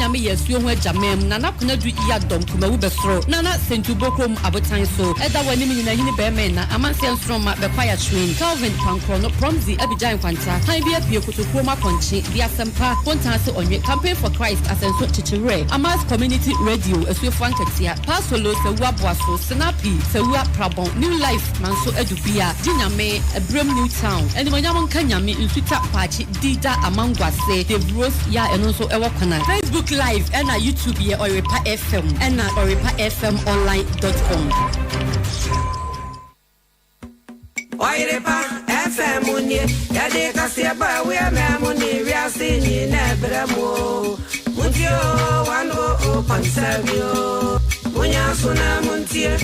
nyame yesuo ho ajamem na nakona du iya dom kuma wo besro na sentu bokrom abotan so eda wani nyina hini be men na amanse nsroma be kwaya train Calvin Pankro no promzi abijan kwanta han bi apie kotokro makonchi di asempa kontase onwe campaign for Christ asenso chichire Amas community radio esuefo anketia pasolo se waboaso snappy se wa prabon new life manso edubia dinyame ebrem new town eni manyam nkanyame nsuta pachi dida amangwase the bros ya eno so ewo kwana Facebook live and YouTube ye Oyerepa FM and orepafmonline.com Oyerepa FM unye ya de kasiaba we amuni we asini na bramo muntio wano o pansavio munya suna muntie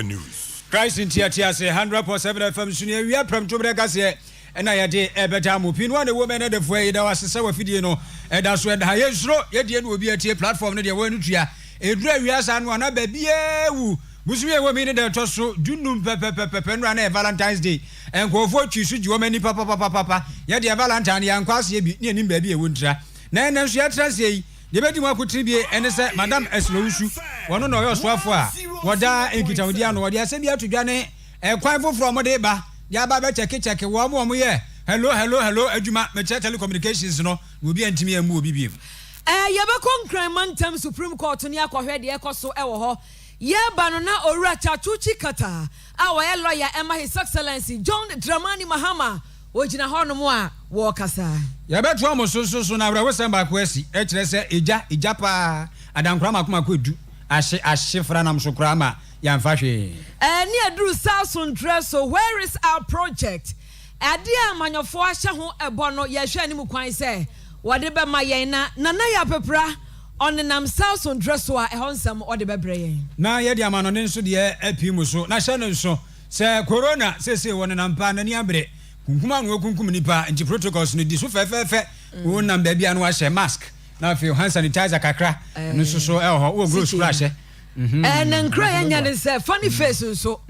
News. Christ in Tiatia say 100.7 FM Sunia we are from Tobrekase and I de ebetamu pin one woman at the way that was a video no and that's when highest row yet will be a tier platform in the Wenutria a dray we are one baby Busuya women the tosso dunum run Valentine's Day and go for you should you many papa yet the Valentine and quasi near him baby a winter. Nan she had translate the betting one could be and say Madame Eslosu one on your swafwa. Wada enkitawdiano wadi asebia tudwane kwafo from odeba ya ba check wo mo ye hello adwuma mecha telecommunications no wo bi antimi amu obi bi ye be konkran mantam Supreme Court ni akohwe de ekoso ewo ho ye ba no na owura chachuchi kata a wo ye lawyer Emma His Excellency John Dramani Mahama ojina ho no mo a wo kasa ye be to mo so na wura wosem ba kwasi e kire se eja pa adankura makoma kodu ashe franam sokrama yamfahwe ni adru Southern Dresso where is our project ade amanyofo ahye ho ebo no ye hwe ani mu kwan se wode be ma yen na ya pepra onenam Southern Dresso a ehonsam wode be bre yen na ye de amano ne nso de apimu so na hye no nso se corona sese wonenam pa na ni abre kunkuma no kunkum nipa nti protocols no di so fefefe wonam ba bia no ahye mask na feel hand sanitizer kakra no so wo grow splash nkra yanya ne se funny face so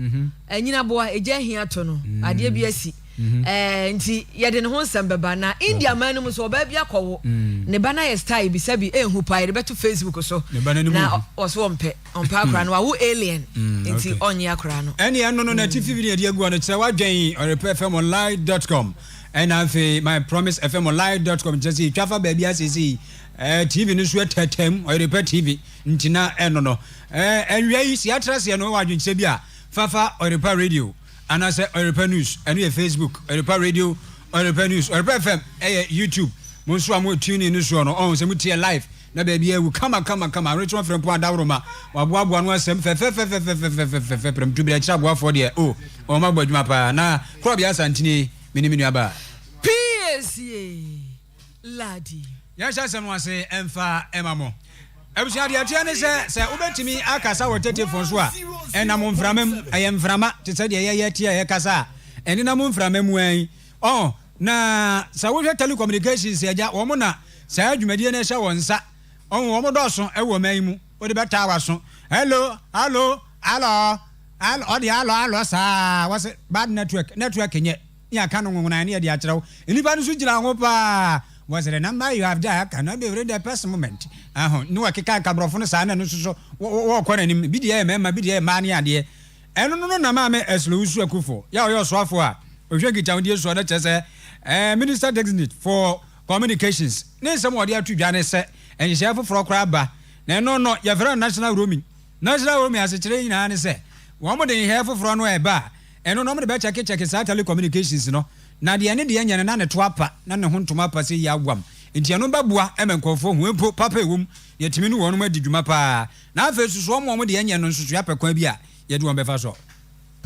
anyina boa eje hia to no ade bi asi nti yede ne ho nsem beba na India man mu so ba bia kowo ne bana ye style bi sabi ehu pa yede beto Facebook so na oso ompe akra no wo alien nti onye akra no ene no na TV video de agu no kire wadwen orepafmonline.com and I my promise fmonline.com just see travel baby asisi TV no so tetem Oyerepa TV ntina no enwia yi si atrase no wadwen se bia fafa Oyerepa radio and I say Oyerepa news and we Facebook Oyerepa radio Oyerepa news Oyerepa FM YouTube monso am tune in so no on se mutie live na baby will come return from point dawroma waboaboa no asem fe prem tu bi a kira boafo de o ma gbadwuma pa na kro bia santini miniminu aba PSA ladi ya sha sem wase emfa emamo ebusia de atia ne se ubetimi akasa wotete fon so a enam mframam ayemframa te se de ye tia ye kasa eni nam mframam an na sa wo telecommunications ya wo mo na sa adwumadie na hya wonsa wo mo doso e wo man mu wo de beta waso hello odi hello sa was bad network nye ya kan ngona ne de akirawo enipa no so gira ho pa was the number you have there cannot be read the first moment no akeka kabrofo no sa na no so wo kwara nim bi de mema bi de ma ne ade eno no na ma me eslo usu akufo ya yo so afo a ohwe gita de so na chese minister designate for communications ne sem wo de atudwa ne se enhye foforo kra ba na no ya vera national roaming ase kire nyina ne se wo mo de enhye foforo no e ba eno no mo de be check sa telecommunications no na de ene de nyane na ne to apa na ne ho ntoma apa se ya agwam enti eno babua emenkofo hu empo papa ewum yetimi no wonu ma didwuma pa na afa susu mo de nyane no susu ya pekwan bi a ye de won be fa so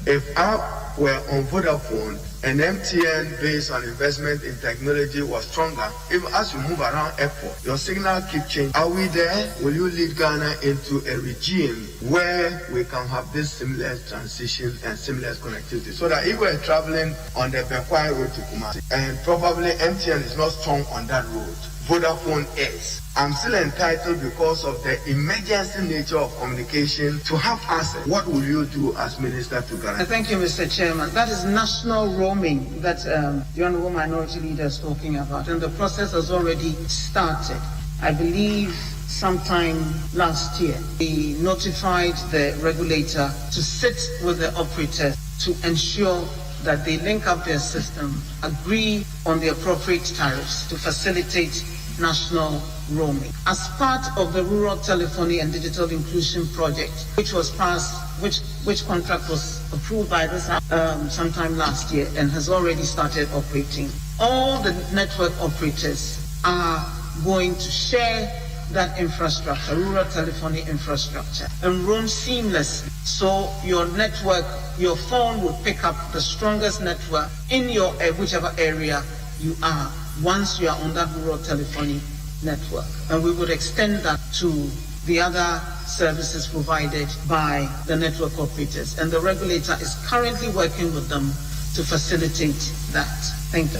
if I were on Vodafone and MTN based on investment in technology was stronger. Even as you move around airport, your signal keep changing. Are we there? Will you lead Ghana into a regime where we can have this seamless transition and seamless connectivity? So that if we're traveling on the Bekwai road to Kumasi, and probably MTN is not strong on that road, Vodafone is. I'm still entitled because of the emergency nature of communication to have access. What will you do as Minister to Ghana? Thank you, Mr. Chairman. That is national roaming that the Honourable Minority Leader is talking about, and the process has already started. I believe sometime last year, we notified the regulator to sit with the operators to ensure that they link up their system, agree on the appropriate tariffs to facilitate national roaming. As part of the Rural Telephony and Digital Inclusion Project, which was passed, which contract was approved by this sometime last year and has already started operating, all the network operators are going to share that infrastructure, rural telephony infrastructure, and roam seamlessly. So your network, your phone will pick up the strongest network in your whichever area you are once you are on that rural telephony network. And we would extend that to the other services provided by the network operators. And the regulator is currently working with them to facilitate that. Thank you.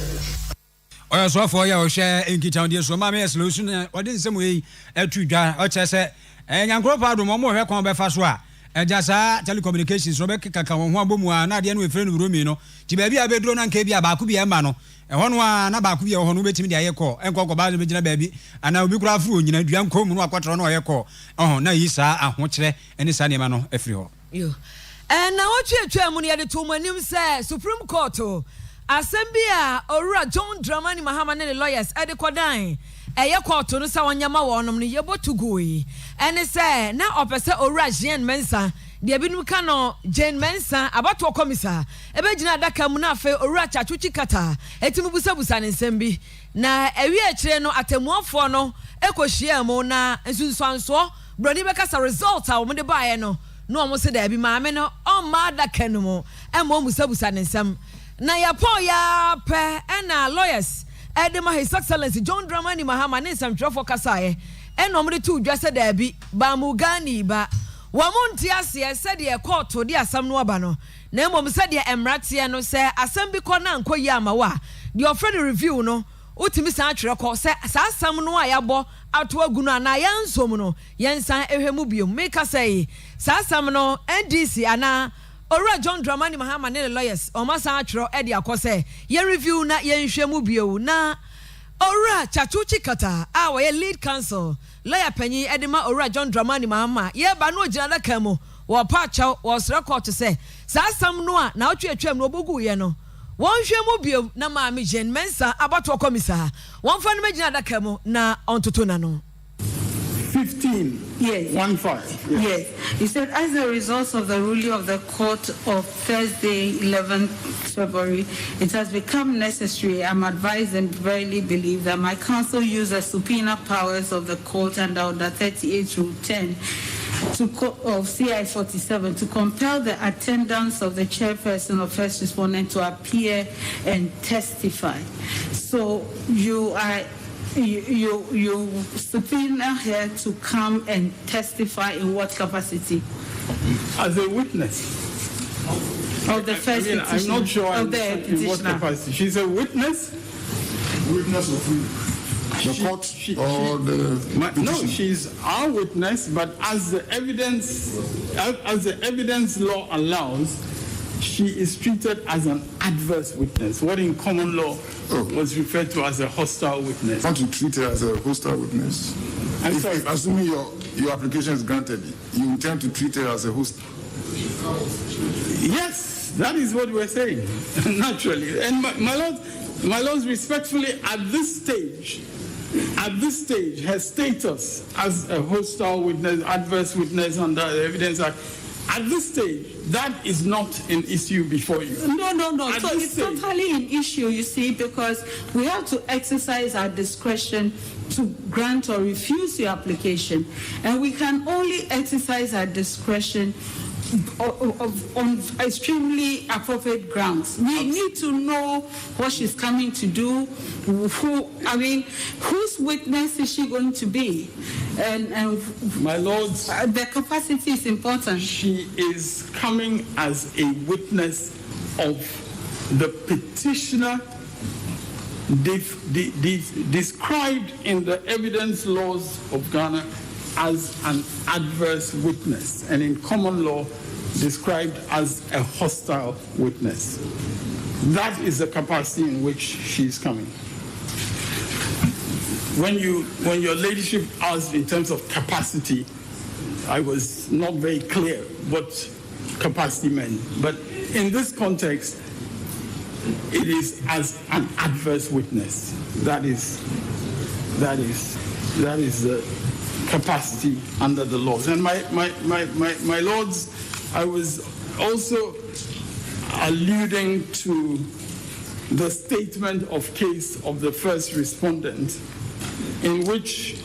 Oya so for ya o share nkita ndi so ma me solution odi nsem we atudwa o chese nyankro pa do mo hwe kon be fa so a ejasa telecommunications so be kaka ho abomu a na de no efre no romi no ti ba bia be duro na nka bia ba ku bia ma no ho no a na ba ku bia ho no betimi de ayekọ enko ba be gina ba bi ana obi kura fu onyina dua nko mu no akwatro no ayekọ na yi sa ahokere eni sa ne ma no efri ho yo na wo twetwa mu ne ye de to manim se Supreme Court Asembia Ora John Dramani Mahama ne lawyers ede kodan eye court no sa wonyama wonom no yebotu goi ene se na opese Ora Jean Mensa de binum ka no Jane Mensa abato komisa ebe gina adaka mu na afa Ora Chachuchi kata etimu busabusa ne nsem na ewi akire no atemuafo no ekohia mu na nsunsuanso broni be kasa result a wo de baaye no omo se da bi maame no o ma adaka no mu emo busabusa ne nsem na ya po ya pe ena lawyers edema His Excellency John Dramani Mahama ne samtwofo kasaye eno mde tu dwa se da bi ba mu gani ba wa monti ase se de court de asam no aba no na emom se de emrate no se asam bi ko na nkoyi ama wa de offer review no utimi san atwere ko se sa asam no ayabo ato agunu na yansom no yensan ehwemu biom make say sa asam no NDC ana Ora John Dramani Mahama ne lawyers omasa atwero e de akose ye review na ye nhwemu bio na Ora Chachuchi kata a wo ye lead counsel lawyer panyi edema Ora John Dramani Mahama ye ba no gina da kamo wo pa chaw wo sre court se sa sam no a na otwetwam no obogu ye no won hwemu bio na maami Jane Mensa abato komisa won fa no magina da kamo na ontoto na no 15. Yes. 15. Yes. He said, as a result of the ruling of the court of Thursday, 11th February, it has become necessary, I'm advised and verily believe that my counsel use the subpoena powers of the court under Order 38 Rule 10 of CI 47 to compel the attendance of the chairperson or first respondent to appear and testify. So you subpoena her to come and testify in what capacity? As a witness. Of the first petitioner. I'm not sure of the in what capacity. She's a witness. Witness of who? The court or the no, she's our witness, but as the evidence law allows, she is treated as an adverse witness, what in common law was referred to as a hostile witness. I want to treat her as a hostile witness. If assuming your application is granted, you intend to treat her as a host? Yes, that is what we're saying, naturally. And my lords, respectfully, at this stage, her status as a hostile witness, adverse witness under the Evidence Act, at this stage, that is not an issue before you. No. So it's totally an issue, you see, because we have to exercise our discretion to grant or refuse your application. And we can only exercise our discretion on extremely appropriate grounds. We need to know what she's coming to do. Whose witness is she going to be? And my lords, the capacity is important. She is coming as a witness of the petitioner described in the evidence laws of Ghana as an adverse witness, and in common law described as a hostile witness. That is the capacity in which she is coming. When your ladyship asked in terms of capacity, I was not very clear what capacity meant. But in this context, it is as an adverse witness. That is the capacity under the laws. And my lords, I was also alluding to the statement of case of the first respondent, in which,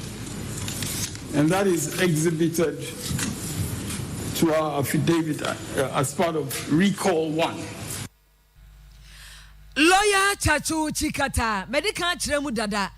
and that is exhibited to our affidavit as part of Recall 1. Lawyer Chachu Chikata, medical chiremu dada,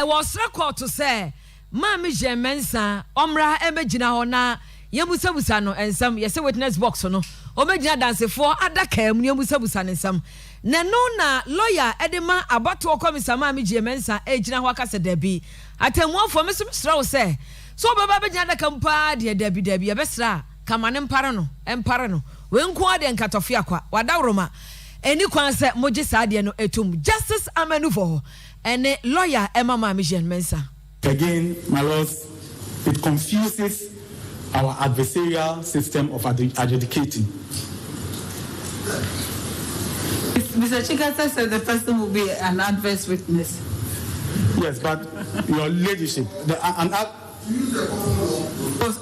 was record to say, Mami Jemensa, Omra Emejina Hona, Yamusa Busano, and some yes witness box no, Omejina dance for Adakem, Yamusa Busan and some. Nanona, lawyer Edema, about to come Mami Jemensa, Ejina Wakasa Debbie. I tell one for Mr. Strow say, so Baba Jana Kampa, dear Debbie, Besra, Kaman Emparano, when quad and Katofiaqua, Wadaroma. Any kwanse moje sadie no etum justice amenuvo and lawyer Emma Mamijan Mensa. Again, my lords, it confuses our adversarial system of adjudicating. Mr. Chikata said the person will be an adverse witness. Yes, but your ladyship,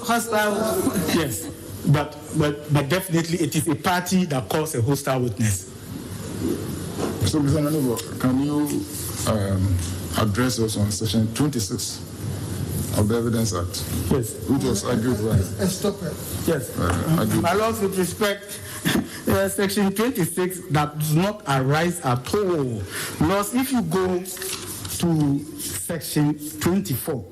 hostile. Yes, but definitely it is a party that calls a hostile witness. So, Mr. Nanubo, can you address us on section 26 of the Evidence Act? Yes. Which was argued by... Stop it. Yes. My lords, with respect, section 26 that does not arise at all. Lords, if you go to section 24,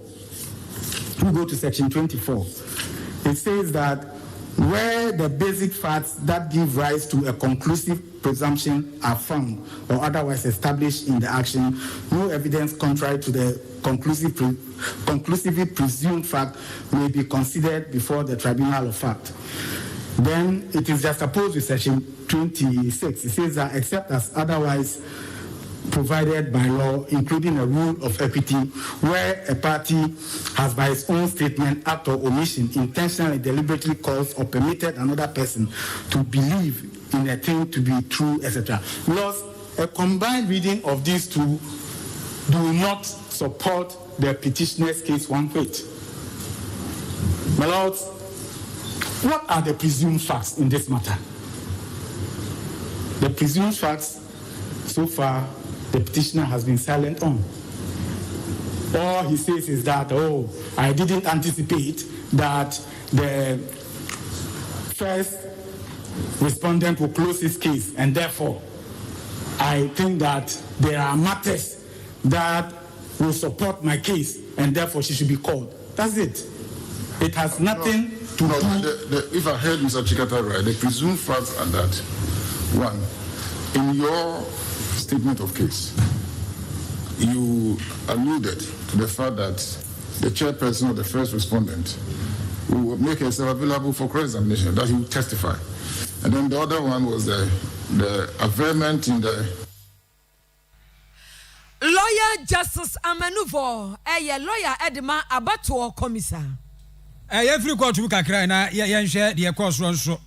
it says that where the basic facts that give rise to a conclusive presumption are found or otherwise established in the action, no evidence contrary to the conclusively presumed fact may be considered before the tribunal of fact. Then it is juxtaposed with section 26. It says that except as otherwise provided by law, including a rule of equity, where a party has by its own statement, act or omission, intentionally, deliberately caused or permitted another person to believe in a thing to be true, etc. Plus, a combined reading of these two do not support the petitioner's case one whit. My lords, what are the presumed facts in this matter? The presumed facts, so far, the petitioner has been silent on. All he says is that, I didn't anticipate that the first respondent will close his case, and therefore, I think that there are matters that will support my case, and therefore she should be called. That's it. It has nothing to do... If I heard Mr. Chikata right, the presumed facts are that, one, in your statement of case, you alluded to the fact that the chairperson of the first respondent will make herself available for cross-examination, that he will testify. And then the other one was the averment in the... Lawyer Justice Amenuvo, lawyer Edema Abato Commissar. Every court to Kakra, and share the course run so.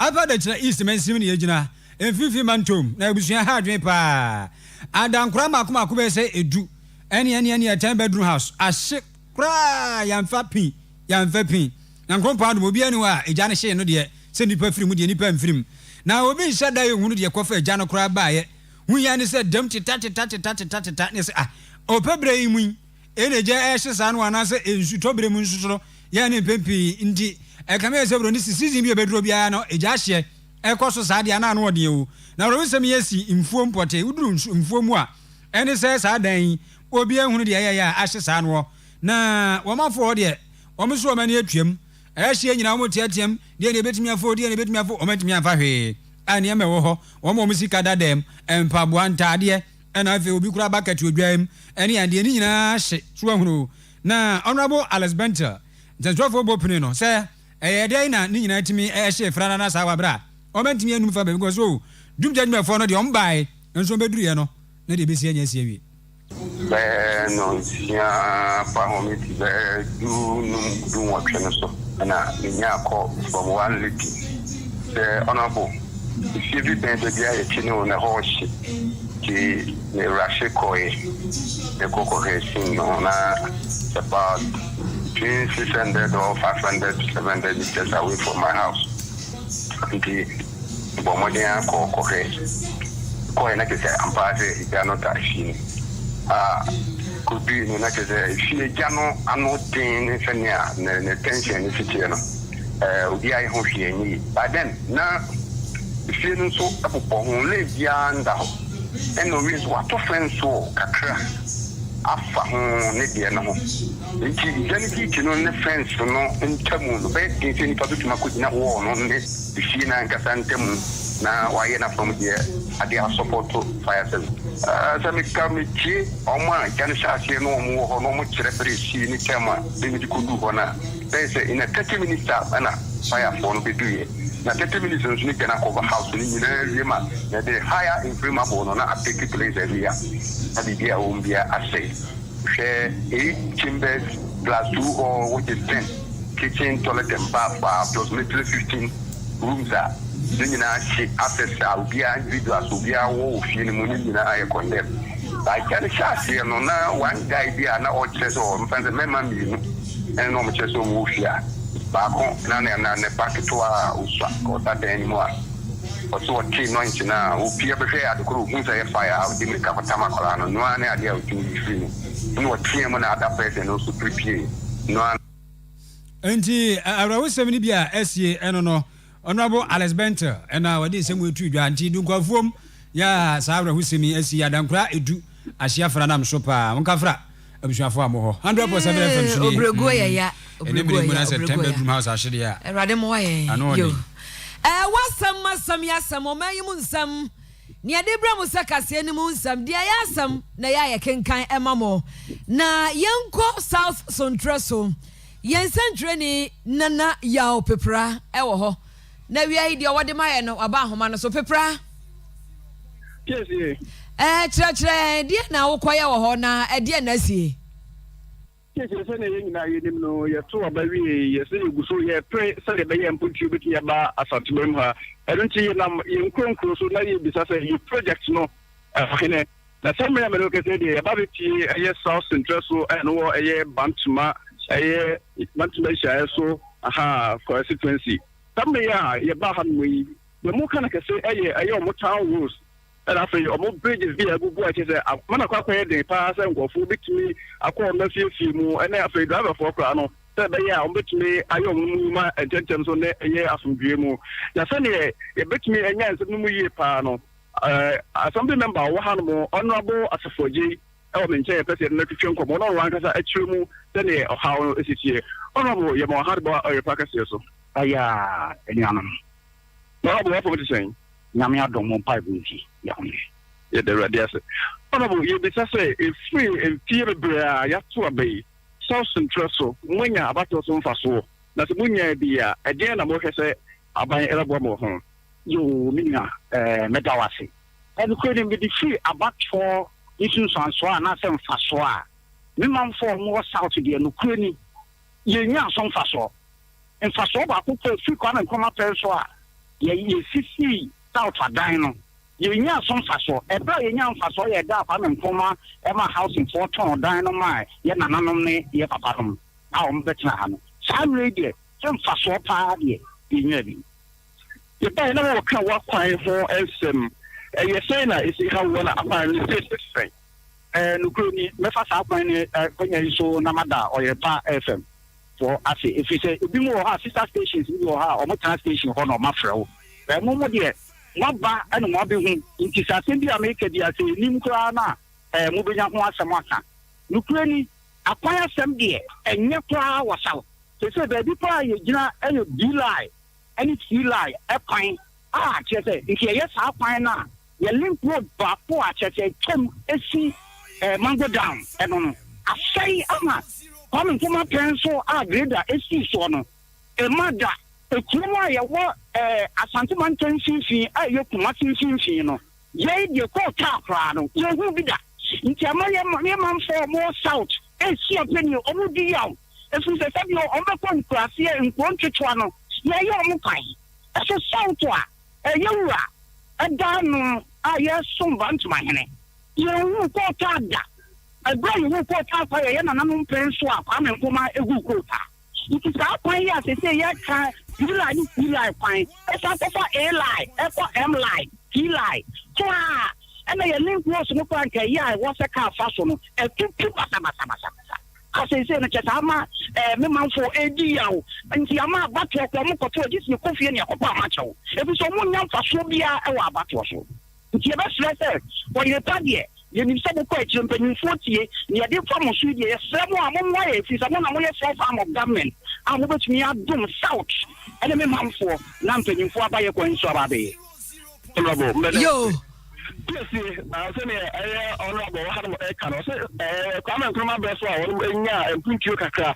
About the East Mensim Yajina. En fifi mantom na ebusuan ha adwen pa adan kura makoma ko be say edu ene a 10 bedroom house ahye kura yamfa pin na nkrompa do obi anu a eja ne hye no de se nipa firim de nipa mfirim na obi hye da ye hunu de kofa eja no kura ba ye hu ya ne se dam tita ne se opebre yi mu ene je ehye sa no ana se ensu tobre mu nsuso ye ne pempi ndi kame se bro ni season bi obedro bia no eja hye ekoso saa dia na no ode o na bro nsem yesi mfuo mpote uduru mfuo mu a ene se saa dan obi ehunu de ya ahye saa no na womafo de womso omani atuam ahye nyina wo tiatiam de ne betimi afo omatimi afa hwe ani eme wo ho wo musika dadem empaboa ntade ena afi obi kura bucket odwaim ene ande ni nyina hye so ahunu na honorable Alex Benter Jazofo bopini no say dey na ni nyina timi hye frana na sa wabra o mentimi anum fa be because so dum judgment for no de on bai enso beduriye no na de besi anya sie wi no ya pa ho mi ti be du wa twene so na nya ko from one lady the honorable if you be the dia e chino na ho shi ki ne rashe koe the koko hesin no na about between 600 or 500 to 700 meters away from my house. Auntie, Bomodia Kohe na kese ampaze igano tashini. Could be no na kese if you jano ano tin fenya ne tension fitieno. Udi ai ho hie but then na if you so apopo le bia nda ho. Eno reason what to friends so kakra afa ho ne de no ho. Nti janiti kino ne friends no ntamu no be tin ni padu tuma ko dina wo no ne fi na nkasa ntamu na waye na from there ade support fire service so me kamiti oma kan shasie no mu ho no mu kire presi ni tema ni di kudu ho na say in a 30 minutes na fire phone be do na 30 minutes ni kana cover house ni na rema na the higher inflammable no na take place every year ade dia o mbia asay share 8 chambers plus 2 or which is 10 kitchen, toilet and bath, approximately 15 rooms are. Then you know, she access will be individuals will be a wolf in the morning in a condemn. I can't share here no now one guy be an old chess or find the memory and no chess or wolf here. Back home, none and back to our or that anymore. So what key 90 now will be able to share the group who's a fire out the make up a tamakola no one idea to be free. No what team on other person also prepare. No. Auntie, I was 70 bia SC no honorable Alex Benter and our day same way to Auntie do go from ya Sarah Husemi SC Adankra edu Asia Franam Sopa Monkafra Abishafo Amoho 100% FM Shudi Obrego ya Obrego ya 10 bedroom house ashede ya Erade mo ye yo wasam yasam o mayim nsam ni adebra mo sakase ni mu nsam dia yasam na ya kenkan emamo na yenko South Sontreso yensentre ni nana yawo pepra ewo ho na wiai dia wode maye no aba ahoma no so pepra yes tre dia na wo koye wo ho na dia na sie yes se na yina yenim no ye to abawi ye se guso ye pre se le be ye mputu beti ya ba asatubem ha erunti ye nam ye nkronkro so na ye bisa se ye project no ahene na samre me lo kese de ba beti ye South Central so no ye Bantuma ye Bantuma sha so constituency samre ya ye ba han we mo kana kese ye o mo town rules and after your bridges be a good boy, mana kwakwa de pass and go for between a call Matthew Fimu and after driver for Crano. Said the year on between I own and gentlemen on a year after Grimo. The Sunday, a bit me and yes, no year pano. Assembly member, one honorable as a 4G, element chair, President Neptune, Commodore Rankasa, a Chumu, then or how is it here? Honorable, you're more hard about your package. Aya, any animal. No, what would you say? Namia don't want pipe yeah, the radius. Honorable, you be say if free and fear brea ya to obey. South Central, when you're about to some faso. That's when you be a dear number say, I buy a more home. You mean, Medawasi. And couldn't be the free about for issues on Swan, not some fasoa. Women for more south again, no crony. You know some faso. And faso, I put free corner and come up there. You see. South Adino. You know some faso. A very young faso, a dark and former Emma house in Fort Dynamite, yet anonymous, yet a bottom. Our Betlehem. Some radio, some faso party, in Yeti. The pen never can walk quiet for SM. And you're saying that is how well I say this thing. And Ukraine, Mefas Alpine, when you saw Namada or Oyerepa FM. for as if you say be more sister stations in your house or station or no mafro. But no dear, what ba and what be him in Kisasindi America, dear say Nimkrana, moving up once a month. Ukraine acquire some dear and your flower was out. They said that people are any D-lie, any C-lie, a pine. Just say, if yes, I'll find now. Your link road, but poor, just say, come and see mango down. And I say, coming to my parents, so I read that it's one. A mother, a Kuma, what a sentiment fee, I look much in you know. Yea, you call Taprano, you will be that. In Tamaya, for more south, and see a penny over the young. If we say, you on the phone class here in Quantiano, yeah, you're okay. As a south, a young a down, I yes, some bunch my honey. You will call Tada. A brand who put out by a young pen swap, I'm in Kuma, a good quota. It is our point, as they say, yeah, you like fine. It's not for A lie, F for M lie, T lie. And I link was no like a yeah, was a car fashion, and two as I say, Chatama, Memon for ADO, and Tiama, but to a this you coffee in your macho. If it's someone young for Sobia, our battle. It's your best letter. When you're done here, you need some question, but in 40, you did from Australia, someone way, if it's someone away from farm of government, and which me are doing south, and a memon for Lamping for by a coin Sababe. Yo. Yes, I say, honorable, come and come up best and put you kaka.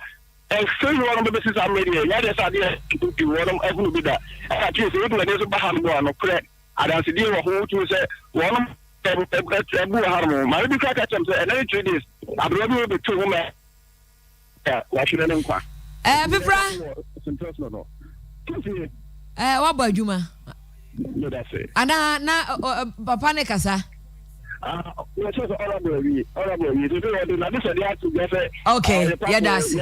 And still one of the business I'm ready. Yeah, that's idea to one of them be that. At least it was a Baham one or correct. I don't see the whole to say one and harm. My big catch and another 3 days. I've ready with 2 women. Yeah, why should I inquire? What about Juma? No, that's it. Ana papa ne kasa. Okay, yeah, that's it.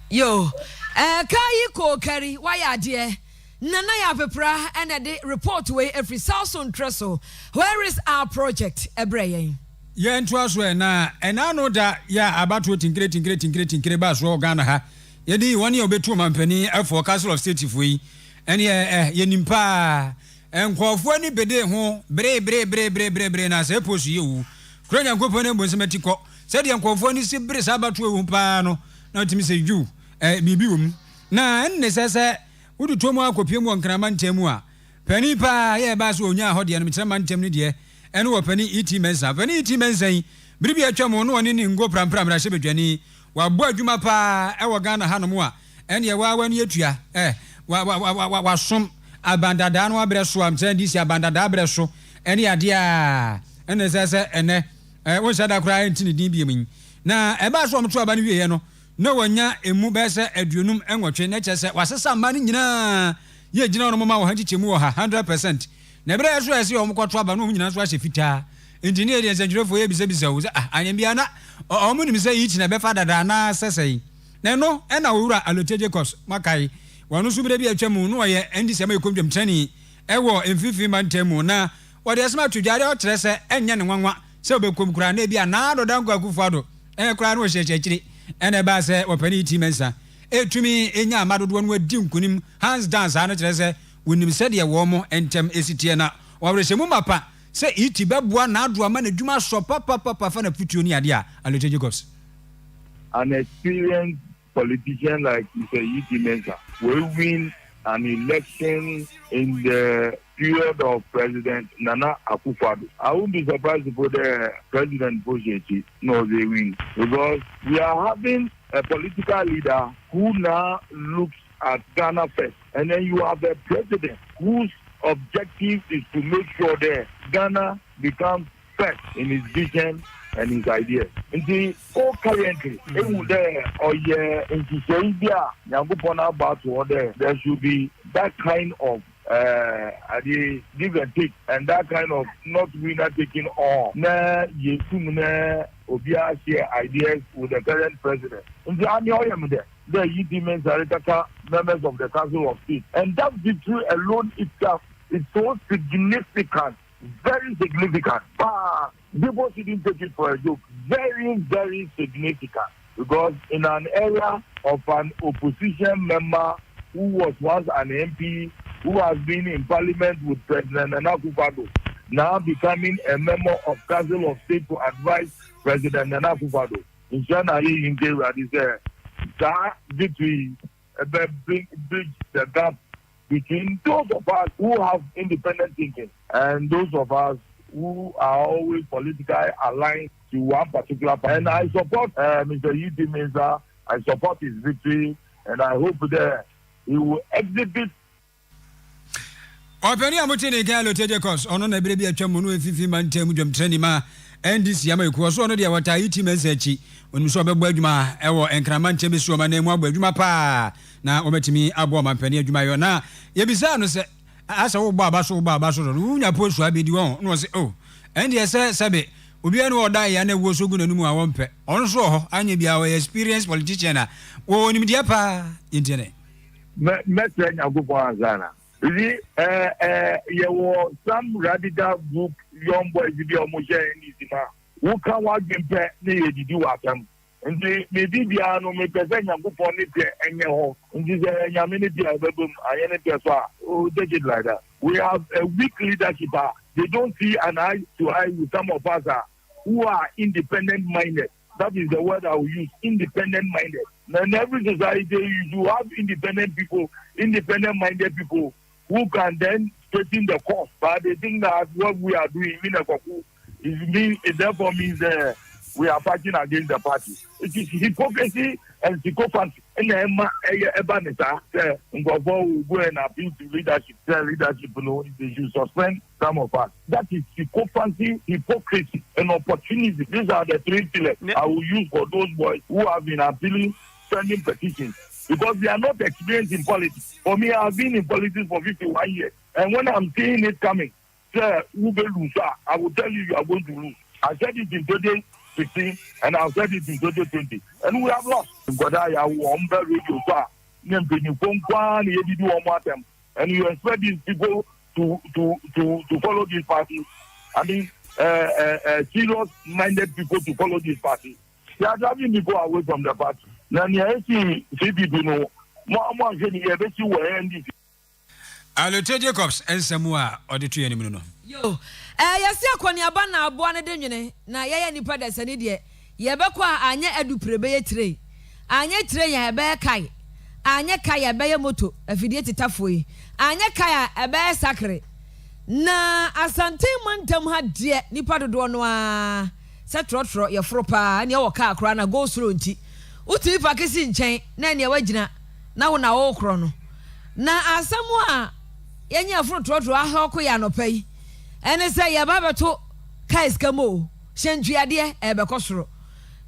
Yo, Kai ko carry why are dear? Nana ya pepra and the report way every South on Trestle. Where is our project, Ebrayan? Yeah, and trust when and I know that yeah about what integrating Kiribas or Ghana ha. Yedi one year betu mampani for Castle of State fui and yeah yenimpa and kwafo ni bede ho bre na se posu yewu kronya nkopon ne bonsematiko said yankwafo ni si bre sabatu ewu pa no na otimi se ju bibi wom na enne sese wudu tomu akopie mu nkrama ntemu a pani pa ye ba so onya hode no mitrama ntem ni de ene wo pani iti mensa biribi atwam no woni ni ngo prampram ra hye bedwani wabo adwuma pa e wo Ghana hanom a ene ye wa ne atua wa som abandada no abre so am san disi abandada abre so ene ade a ene sese ene wo shada kura ntini din bi emin na e ba so omto aba ne wiye no na wanya emu be se aduonum enwotwe na chese wasesa ma ne nyina ye gina no mama wo hanchichemu wo ha 100% na bre so ese omkoto aba no nyina so ahye fitaa engineer dey engineerfo ye bisa wo anyambia na omunim se yichi na be fa dada na sesei na no e na wura aloteje course makai wonu so bre bi atwam no ye ndisi ma ekomdwam tani e wo emfifi mantemu na wo dey asma tudware o kire se enye ne nwanwa se obekom kura na bia na do danko akufado kura no wo hyechechiri ene ba se opani timensa etumi enya amadodo no adi nkunim hands dance ana kire se wonim se de wo mo entem esitie na wawrehemu mapa se iti beboa na ado ama na dwuma so papa fa na putuo ni ade a Alote Jacobs. An experienced politician like Mr. Iti Mensa will win an election in the period of President Nana Akufo-Addo. I won't be surprised if the President Bosheti knows they win, because we are having a political leader who now looks at Ghana first, and then you have a president whose objective is to make sure that Ghana becomes first in his vision and his ideas. In the currently, there should be that kind of give and take, and that kind of not winner taking all. Obia share ideas with the current president. In the army, the UDMs are members of the Council of State, and that victory alone itself is so significant, very significant. people shouldn't take it for a joke. Very, very significant. Because in an era of an opposition member who was once an MP, who has been in parliament with President Nana Akufo-Addo, now becoming a member of Council of State to advise President Nana Akufo-Addo. In China, in Nigeria, that victory bridge the gap between those of us who have independent thinking and those of us who are always politically aligned to one particular party. And I support Mr. Yidi Mensah. I support his victory, and I hope that he will exhibit. Openi amutini galo Jacobs ono na bire bi atwa mu no fifi man tem dwom treni ma NDC ama ekuo so ono de wata iti mesachi onu so bebo adwuma ewo enkraman chebe so ma na emu abo adwuma pa na ometimi abo ma mpani adwuma yo na yebisa no se asa wo ba so no nya posu abedi won no se oh endi se sebe obi anu oda ya na wo so gu nanum a wonpe ono so ho anya bia we experience politician na wo nim dia pa intene me trenya go for azana. Some radical group young boys be almost who can walk in bed near the do at them. And they maybe they are no make a go for it and your home. And this Yaminity album, oh, take it like that. We have a weak leadership. They don't see an eye to eye with some of us who are independent minded. That is the word I will use, independent minded. In every society, you have independent people, independent minded people who can then straighten the course. But they think that what we are doing it therefore means we are fighting against the party. It is hypocrisy and sycophancy. And Ebaneta will go and appeal to leadership. Leadership, they should suspend some of us. That is sycophancy, hypocrisy, and opportunity. These are the three pillars I will use for those boys who have been appealing, sending petitions. Because they are not experienced in politics. For me, I have been in politics for 51 years. And when I'm seeing it coming, I will tell you are going to lose. I said it in 2016 and I've said it in 2020. And we have lost. And you expect these people to follow this party. I mean, serious-minded people to follow this party. They are driving people away from the party. Alote Jacobs ensamua odetu ya nimu no. Yo, yasi akwani aba na aboa ne denwene na yeye nipa da sane de yebekwa anya adupre ye tire. Anya tire ya ebe kai. Anya kai ebe ye moto afidie titafo yi. Anya kai ebe sakre. Na asante mantam ha de nipa dodo no a se trotro ye foro pa ne wo ka akra na go suro nti. Uti pa kesi nchen na ne wagina na wo na wo kro no. Na asamu a yenya foro trotro aha okoya no pai. Ene se ye ba beto kais kamo hyentuade ebe kosoro.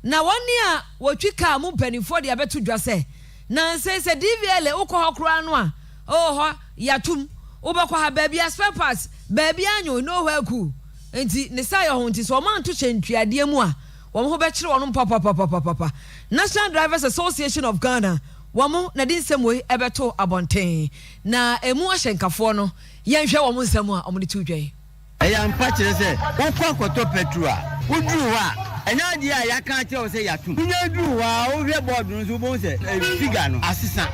Na woni a wotwi ka mu panifo de abeto dwa se na se DVL ukọ hokro anu a ho yatum ubekwa ha baabi spare parts baabi anyo no ho aku enti ne sai ho nti so man to hyentuade mu a wo ho be kire wono papa National Drivers Association of Ghana wo na din semwe ebeto abonten na emu ahyenkafo no yenhwe wo nsem a omo de tudwen eya mpa kire se wokọ akoto petrol a woduru ha enya dia ya kan che o se yatum nya duru ha wo hwe board no so bo se figure no asesa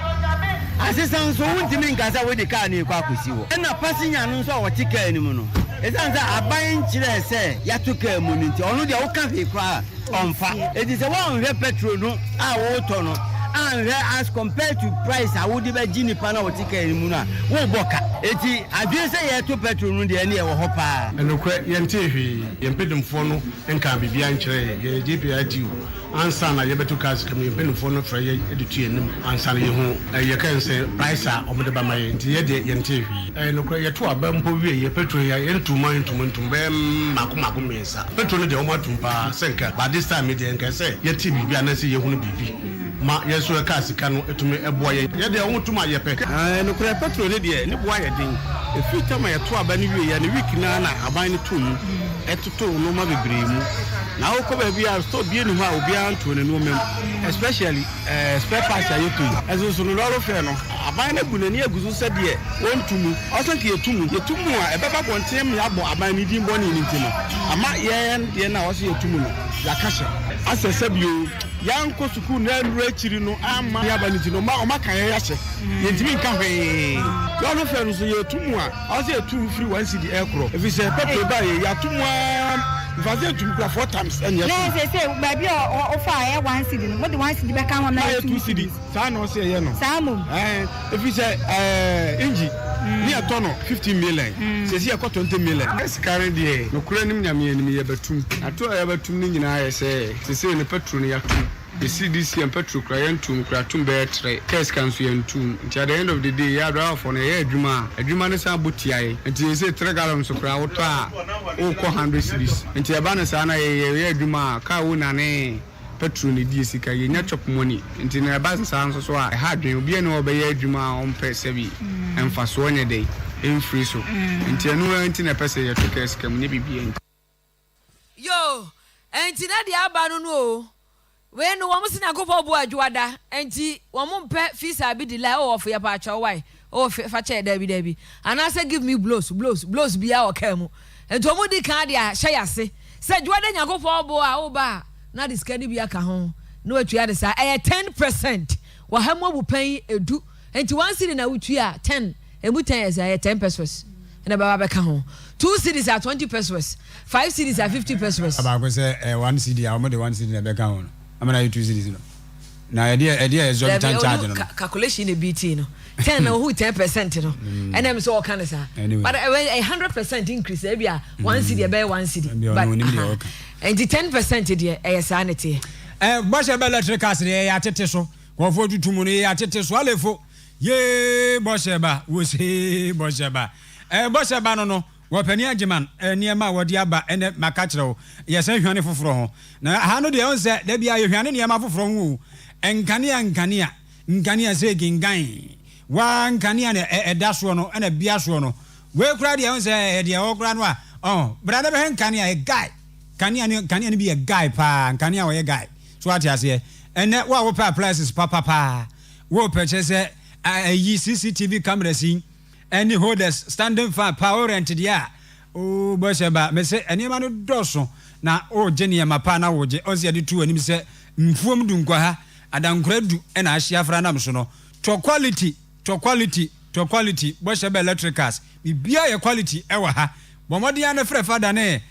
so wuntimi nkasa we de car na ekwa akosi wo na passenger no so wo tika anim no esanza aban kire se yatuka mu nti onu dia wo ka fe kwa onfa edi se wo hwe petrol no a wo to no and as compared to price I would be gini pana wotika anim no a wo boka eti adwe se ye to petrol no de ne ye wo ho pa enokwa yente hwe yempedumfo no enka bibia nkire ye GPIT ansa na ye betu cars kam yempedumfo no fra ye editu anim ansa na ye hu ye kan se price a omde ba ma ye nti ye de yente hwe enokwa ye to aba mpo wie ye petrol ya yentum be mako mensa petrol no de o matumpa senka by this time de enka se ye ti bibia na se ye hu no bibi ma yeso e ka sika no etumi eboa ye de ho tuma ye pe no kura petrol ne de ne boa ye den e fita ma ye to aba ne wie ya ne week na aban ne to mu etoto no ma bebre mu na wo ko ba bia so bie ni ho a obi anto ne no mem especially spare parts ya yeto ezo so no lo fe no aban ne bu ne aguzu se de wontumu osanke yetumu a ebeba bontem ya bo aban ne din boni ni ntima ama ye na wo se yetumu no ya kasha asese bio yanko suku na nru akiri no ama ya bani no ma o maka ya hye yentimi nka hwe yo no fe no so yetumu a o se yetumu free 1 cd ekro if say pepe ba ye yatumu vaze yetumu kwa 4 times and yes no say baby o fa ya 1 cd no what the 1 cd be kan na 2 cd sa no se ye no sa mum if say inji ni atono 15 million se si akọ 20 million es carry there no kura nim nyame nim ye batum ato ya batum ni nyina ye se ne petrol ne yatum the CDC and petrol kura yentum kura tum be tre case kan so yentum nti at the end of the day ya driver for na ye adwuma ne sa botiae nti se 3 gallons so kura woto a o ko 100 cedis nti e ba ne sa na ye adwuma ka wo na ne petrol ne die sika ye nya chop money nti na ba sa nso so a ha dwen obi ne obeye adwuma on pese bi emfa so onye dey en free so nti anu nti na pese ye to case kam ne bibie yo enti na dia aba no no we no wo musina kofo bo adwada enti wo mpe fisa bi di la o of ya pa cha why o fa cha dabi ana say give me blows bia o ka mu enti o mu di kan dia hye yase say dwada nyakofo bo a o ba na diskani bia ka ho no atua de sa 10% wa ha mo bu pan edu enti 1 cedi na wutua 10 ebu 10 is 10 pesos na baba ka ho 2 cedis are 20 pesos 5 cedis are 50 pesos aba ko say 1 cedi a mo de 1 cedi na be ka ho amana you 2 cedis no na idea is your time charge no calculation e BT no 10 na who 10% no and am so can say but 100% increase e bia 1 cedi be 1 cedi but and the 10% there e sanity boshe be electric acid e ya tete so ko fo tutumu ne ya tete so alefo ye boshe ba wo se boshe ba no wo pani agiman niema wodi aba ene maka kire ye san hwane foforo ho na ha no de on se da bia ye hwane niema foforo ho nkania se gingan wa nkania ne eda so no ena bia so no we kura de on se de o kura no a brada be nkania e guy kania ni be a guy pa nkania wo ye guy so ati ase ene wa wo pa prices pa wo purchase yi CCTV cameras any holders standing fan power rent dia o bo se ba me se eni ma no doso na o genia mapa na wo je on se de tu ani se mfuom du nkwa ha adankura du e na ahia fra nam so no to quality bo se ba electricals bibia ye quality e wa ha bo modia na frɛ fada ne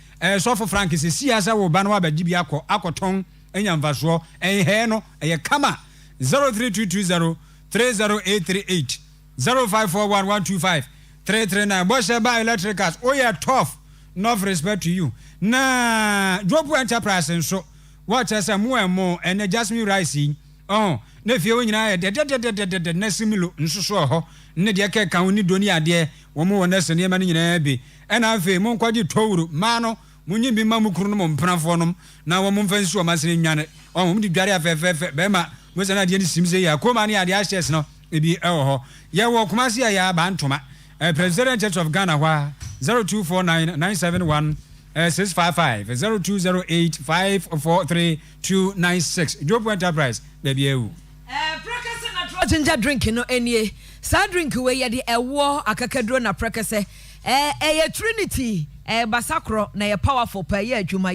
sofo frank se siasa wo ba na wa ba gibi akoton enya mvaso he no ye kama 03220 30838 0541125339 Boshe ba electricals oh yeah tough enough respect to you na drop enterprise so what as a mo and Jasmine Rice na fie wonyina de na similo nsoso ho ne de ka kan ni doni ade wo mo wona sene ma nyina bi na afi mo nkwaji towuru ma no munyi bi ma mukuru no mo mpanafo no na wo mo mfansi o masene nwane mo di dware afefefe be ma mo sana de ni simse ya ko ma ne ade ashes no ebi ho ye wo kumasi ya ba ntoma President Church of Ghana wa 0249971655 0208543296 Job Enterprise baby ewu prekese na ginger drink no enie sa drink we ye de ewo akakaduro na prekese ye Trinity basakro na ye powerful pa ye adwuma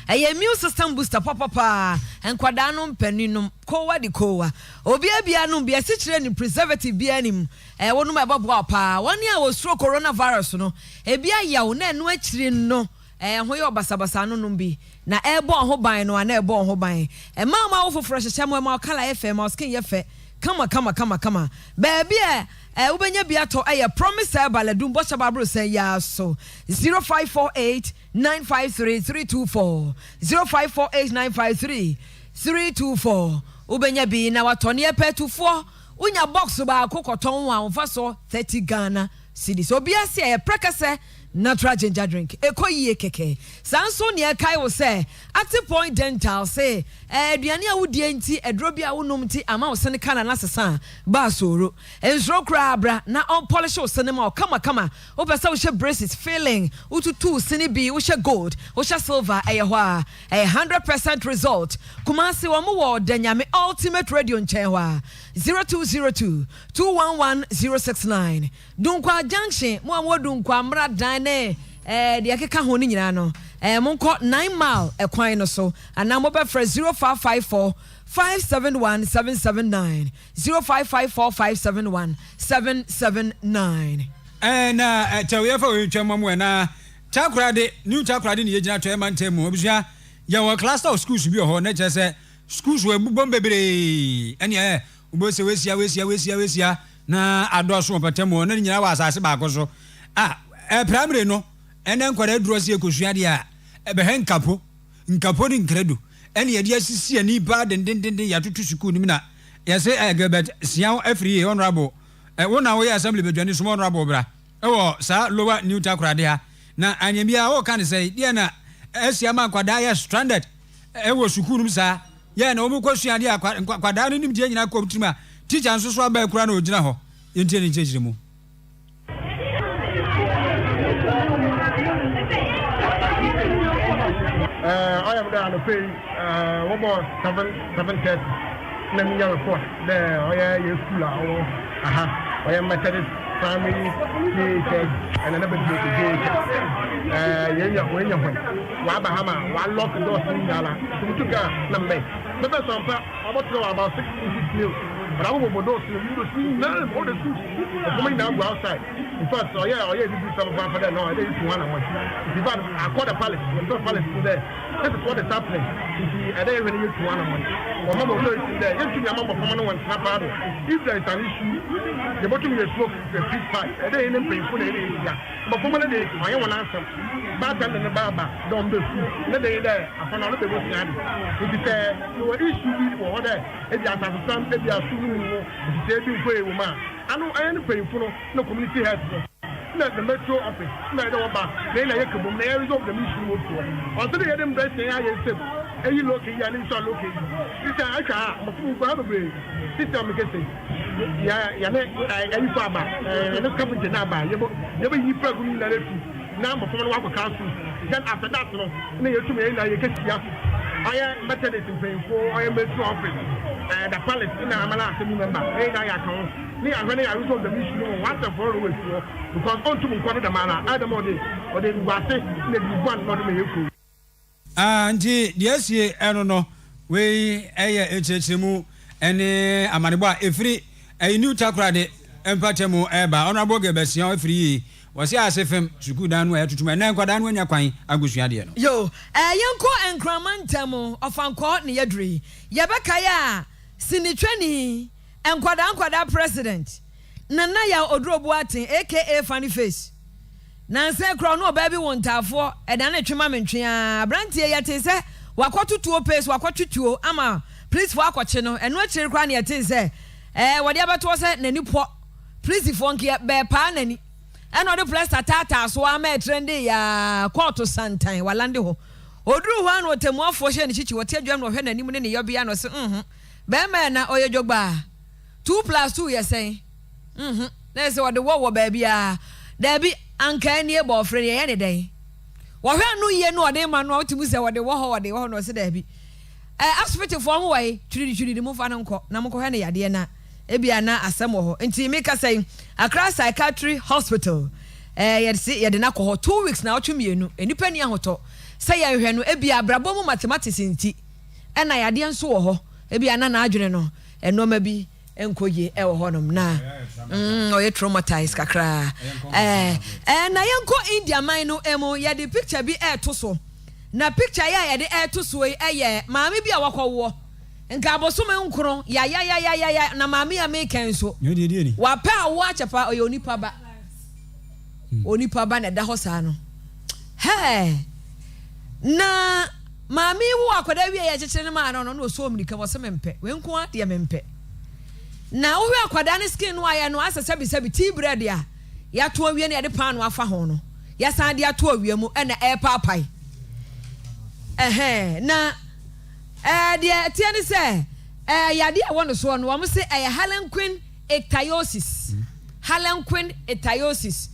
ye immune system booster papa enkwada no mpaninum kowa di kowa obi abia no bia sikire ni preservative bia nim wonu ma babo pa woni a wo stroke coronavirus no bia yawo na enu akire no ho ye obasabasa no no bi na ebo ho ban no na ebo ho ban ma wo foforo hyehyɛ ma kala FM ma skin ye fe kama baby ubenya biato promise baladum bo shababro say ya so 0548953324 0548953324 ubenya bi na watone epetufo unya box ba kokoton wa mfa so 30 Ghana cedis obi ase prekase natural ginger drink ekoyie keke sanso ne kai wo say Active Point Dental say aduane a wodie nti edro bia wonom nti ama wo sene kana na sesa ba soro ensro kra abra na on polish wo sene ma kama wo pesa wo she braces filling ututu sene bi wo she gold wo she silver ehwa 100% result kumasi wo mo danyame ultimate radio nchen 0202 211 Dunkwa Junction mo amwo Dunkwa mra dan ne de akeka ho ni nyina no monko 9 mile ekwan no so ana mo be fra 0554 571 779 0554 571 779 na tawe fa we twam mo na takrade new takrade ne yegina to eman mu obusua ya wo cluster of schools bi ho na chese schools we bubom bebre ene ubose wesia na adoso patemo na nyina wa asase ba ko so primary no ene nkwara duro se ekosua de a ebe nkapo ni nkredo ene ye de asisi ani ba den ya tutu school ni na ya se Gilbert Sian Afri honorable wona wo assembly bedwani so honorable bra wo sa lower new takrade ha na anyamia wo kan say de na asiama kwada ya stranded wo school ni sa ya na omu kwasua de kwada no nim de nyina ko tima teacher nso so aba kura na ogina ho yentie ni chejire mu I am there to pay 7:30 na mi ya report there oya ye school oya Methodist primary teachers and another teacher ye when wa bahama wa lock doors ni yala tumtuka na me bebe so about 6 mil but I will those you see none of the schools coming down go outside. In fact, you do some for that. No, I didn't want to watch. In fact, I caught a palace. The palace there. This is what is happening. I don't even use one on one. Or mama will in there. You see, a mama from one snap out. If there is an issue, the bottom of the smoke is a big fight. I don't even pay for the area. But for many days, I want to answer. Bad and the baba don't do. Let the day. I found out the was it. If it's a issue or whatever, if you have some, if you are saving for a woman. I know I am paying for no community health. Not the metro office. Not the Oba. Then I come from the areas of the mission. Until they had them best thing I said, and you look here and so look here. This I can't. My food probably. This time I can say, I farmer. And the company Naba. You be pregnant in the now my phone work council. Then after that, no, you to me, you can see. I am Methodist in paying for. I am metro office. The palace in Amala member. Hey, I account. Me and when I resolve the mission, once and for always because on to me, the man, I don't know, or they was say, one not me. Auntie, yes, I don't know. We HHMU and Amaniba, a free a new takrade, and Patemo, Eba, honorable Gebesian free. Was ya FM to go down where to my name, Quadan when you're quite Agusiadian. Yo, Yanko and Cramantamo of Uncourt Niadri, Yabakaya, Sinitreni, and Quadan President. Nanaya Odrobuatin, aka Funny Face. Nancy Crono baby won't have for a Danetrimamantria, Brantia Yatese, Wakwatu to pace, Wakwatu to Ama, please walk what you know, and what you're crying at is whatever it was at Nenipo, please if one get bear pan and other place tata so I met trendy ya quarter sometime while Lando. Odru one what a more for shiny chichi, what you know, any money in your piano. Bema or your jogba 2 + 2, you're saying. That's what the war baby are. There be uncanny about Freddy any day. Well, no, ye know, they man know to say what they were, they were no said there be. Aspect of one way, truly the move on Namoko Henny, Adiana. Ebiana asemo nti make us say Accra Psychiatry Hospital ye see ye de na ko 2 weeks na otwemienu enipa ni ahoto say ye hwe no ebia brabo mu mathematics nti na yade nso wo ho ebiana na adwene no enoma bi enkoye e wo honom na oye traumatized kakra na yenko India man no emo ye de picture bi to so na picture ya ye de to so ye maami bi a wakọwo nka abosome nkoro ya na maami ya make so wa pa wo achepa oyo onipa ba na da hosa no na maami wo akoda wi ya chechire ne ma no so omnika wo se mempe we nko ade mempe na wo akoda ne skin no aya no asesa bi ti bread ya to awie ne de pan no afa ho no yasan de ato awiemu na papai na de tie ne se yade a wono so no wo se harlequin ichthyosis harlequin ichthyosis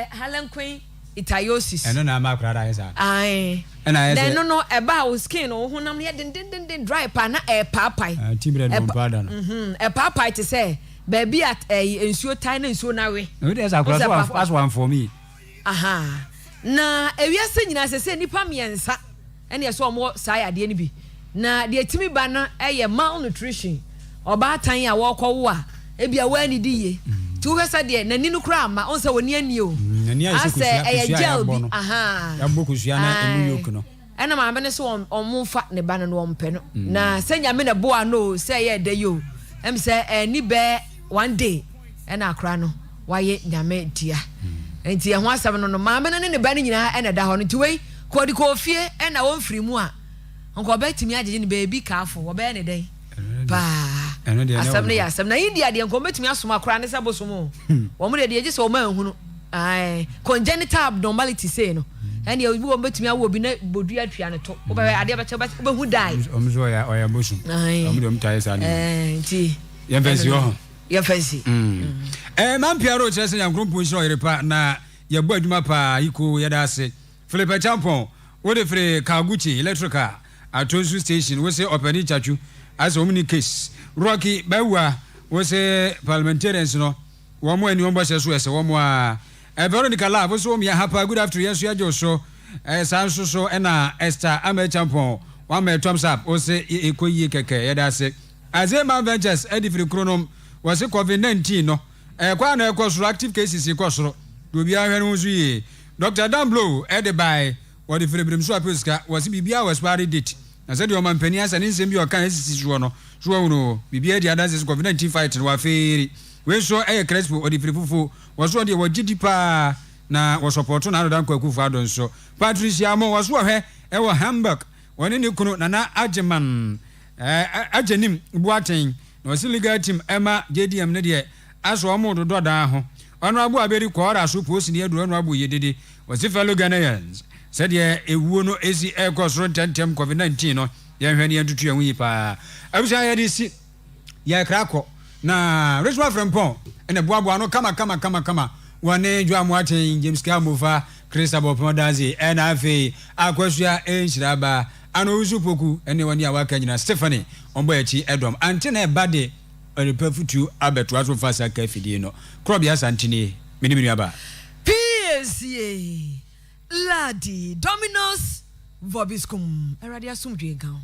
harlequin ichthyosis eno na ma krada yesa ai na no eba o skin o honam ye den dry pa na papai tibre no pada no papai te say baby at ensuo tai na ensuo na we no dey as one for me na ewiase nyina se nipa miensa ene ye so mo saa yade ni bi na de timi ba na eye malnutrition oba tan a wo kwo a ebia wa ni diye tu hwesa de na ni no kura ama on se woni ani o ase eye gel bi ya bokusua na emu yok no ena ma be ne so on fa ne ba no ompe no na se nya me na bo ano se ye de yo em se ni be one day ena akra no waye nyame dia enti ho asam no ma be ne ba ne nyina ena da ho no ti wei ko di ko fie ena won firi mu a onko ba timi agege ne baby kaafo wo be ne den pa asam ne ya asam na india de onko betimi asoma akra ne sabo somo wo mo de je se o ma hunu ai congenital abnormality say no ene obi wo betimi awo bi na bodu atwa ne to wo be ade ba che ba hu dai omzo ya bosum omdo mtaye sa ne nti ya fancy ho ya fancy man piaro che se yankrompo nshiro Oyerepa na ya bu aduma pa iko ya da se Philip Champon wo de free Kaguchi electrical Atonsu station wo se openi chachu as omni case Rocky Bawa wo se parliamentarians no wo mo ani wo bose so ese wo mo a Veronica Love wo so mo ya hapa good afternoon yeso ya joso sanso so na Esther Ame Champon wa me thumbs up wo se ekoyi keke ya da se Azema Ventures edifri chronom wo se COVID-19 no kwa na ekosoro active cases ekosoro do bia hwe no so yi Dr. Damblo by what if Frebrim so apeska was bibia was party date na said your man penny asa nsem bi o kan asisi so no so no bibia dia dance COVID-19 fight no aferi we so crespo odi frifufu was so de wagidi pa na was support na adan kwakufu adon so Patricia Mo was so hwe wo Hamburg woni ne kunu na Ageman agenim buaten no legal team Emma JDM ne de aso omo dodo da ho ono abu aberi ko ora so post ne edu ono abu yedede wasi fellow Ghanaians said ye ewuo no esi ekosoro tentem COVID-19 no ye hwani entutu enwu yi pa abusa ye di si ye krako na Richard Frempon ene boaboa no kama wane Joamu Aten James Kamofa Christabel Podazi NFA akwasua enhiraba ano usupoku ene wani awaka nyina Stephanie ombo echi edom antene bade Oyerepa futu abeto aso fasa ka fidie no krobia santini minimini aba PSA Ladi Dominos Vobiscum Eradia Sumdwe Gan